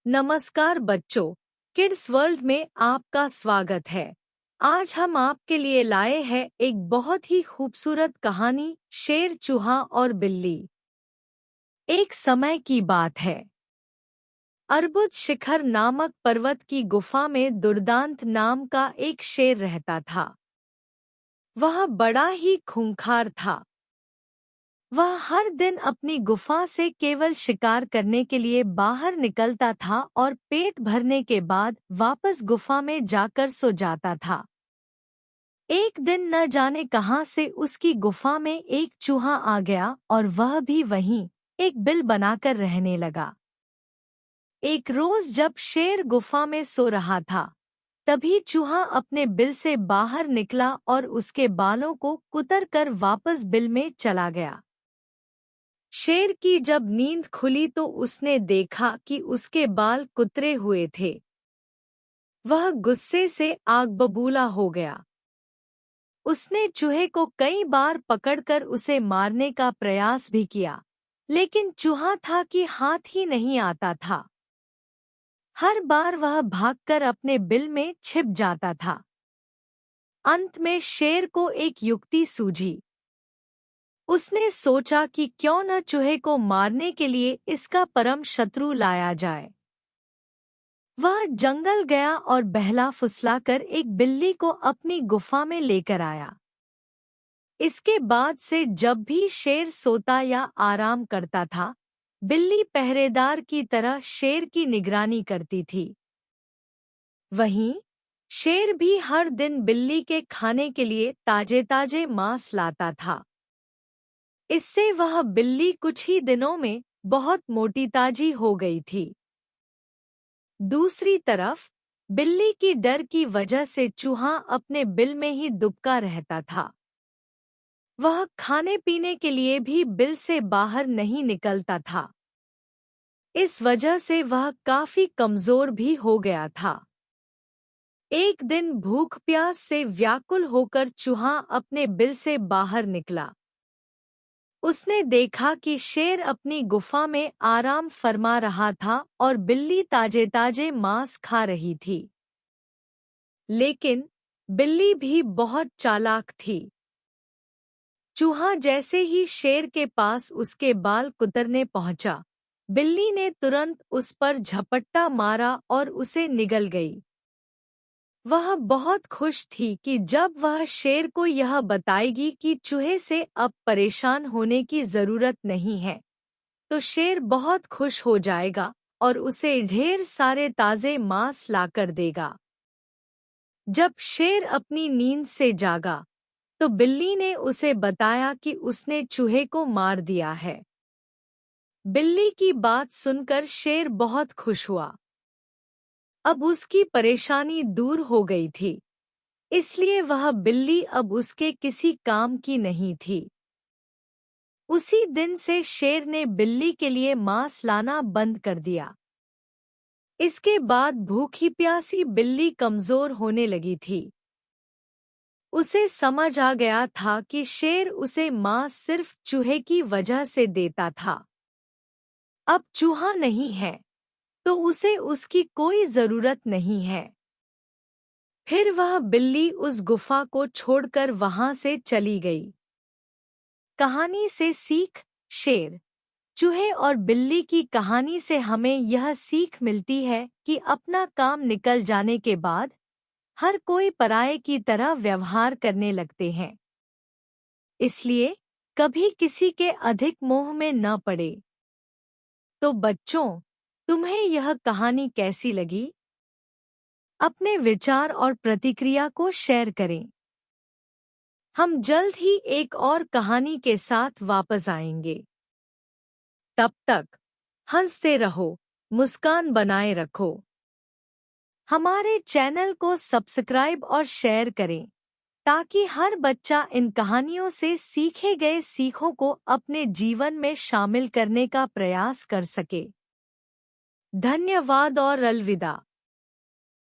नमस्कार बच्चों, kids world में आपका स्वागत है। आज हम आपके लिए लाए हैं एक बहुत ही खूबसूरत कहानी, शेर, चूहा और बिल्ली। एक समय की बात है। अर्बुद शिखर नामक पर्वत की गुफा में दुर्दांत नाम का एक शेर रहता था। वह बड़ा ही खूंखार था। वह हर दिन अपनी गुफा से केवल शिकार करने के लिए बाहर निकलता था और पेट भरने के बाद वापस गुफा में जाकर सो जाता था। एक दिन न जाने कहां से उसकी गुफा में एक चूहा आ गया और वह भी वहीं एक बिल बनाकर रहने लगा। एक रोज जब शेर गुफा में सो रहा था, तभी चूहा अपने बिल से बाहर निकला और उसके बालों को कुतर कर वापस बिल में चला गया। शेर की जब नींद खुली तो उसने देखा कि उसके बाल कुतरे हुए थे। वह गुस्से से आग बबूला हो गया। उसने चूहे को कई बार पकड़कर उसे मारने का प्रयास भी किया, लेकिन चूहा था कि हाथ ही नहीं आता था। हर बार वह भागकर अपने बिल में छिप जाता था। अंत में शेर को एक युक्ति सूझी। उसने सोचा कि क्यों न चूहे को मारने के लिए इसका परम शत्रु लाया जाए। वह जंगल गया और बहला फुसलाकर एक बिल्ली को अपनी गुफा में लेकर आया। इसके बाद से जब भी शेर सोता या आराम करता था, बिल्ली पहरेदार की तरह शेर की निगरानी करती थी। वहीं शेर भी हर दिन बिल्ली के खाने के लिए ताजे ताजे मांस लाता था। इससे वह बिल्ली कुछ ही दिनों में बहुत मोटी ताजी हो गई थी। दूसरी तरफ बिल्ली की डर की वजह से चूहा अपने बिल में ही दुबका रहता था। वह खाने पीने के लिए भी बिल से बाहर नहीं निकलता था। इस वजह से वह काफी कमजोर भी हो गया था। एक दिन भूख प्यास से व्याकुल होकर चूहा अपने बिल से बाहर निकला। उसने देखा कि शेर अपनी गुफा में आराम फरमा रहा था और बिल्ली ताजे ताजे मांस खा रही थी। लेकिन बिल्ली भी बहुत चालाक थी। चूहा जैसे ही शेर के पास उसके बाल कुतरने पहुंचा, बिल्ली ने तुरंत उस पर झपट्टा मारा और उसे निगल गई। वह बहुत खुश थी कि जब वह शेर को यह बताएगी कि चूहे से अब परेशान होने की जरूरत नहीं है, तो शेर बहुत खुश हो जाएगा और उसे ढेर सारे ताजे मांस लाकर देगा। जब शेर अपनी नींद से जागा, तो बिल्ली ने उसे बताया कि उसने चूहे को मार दिया है। बिल्ली की बात सुनकर शेर बहुत खुश हुआ। अब उसकी परेशानी दूर हो गई थी, इसलिए वह बिल्ली अब उसके किसी काम की नहीं थी। उसी दिन से शेर ने बिल्ली के लिए मांस लाना बंद कर दिया। इसके बाद भूखी प्यासी बिल्ली कमजोर होने लगी थी। उसे समझ आ गया था कि शेर उसे मांस सिर्फ चूहे की वजह से देता था। अब चूहा नहीं है, तो उसे उसकी कोई जरूरत नहीं है। फिर वह बिल्ली उस गुफा को छोड़कर वहां से चली गई। कहानी से सीख। शेर, चूहे और बिल्ली की कहानी से हमें यह सीख मिलती है कि अपना काम निकल जाने के बाद हर कोई पराये की तरह व्यवहार करने लगते हैं। इसलिए कभी किसी के अधिक मोह में न पड़े। तो बच्चों, तुम्हें यह कहानी कैसी लगी? अपने विचार और प्रतिक्रिया को शेयर करें। हम जल्द ही एक और कहानी के साथ वापस आएंगे। तब तक हंसते रहो, मुस्कान बनाए रखो। हमारे चैनल को सब्सक्राइब और शेयर करें, ताकि हर बच्चा इन कहानियों से सीखे गए सीखों को अपने जीवन में शामिल करने का प्रयास कर सके। धन्यवाद और अलविदा।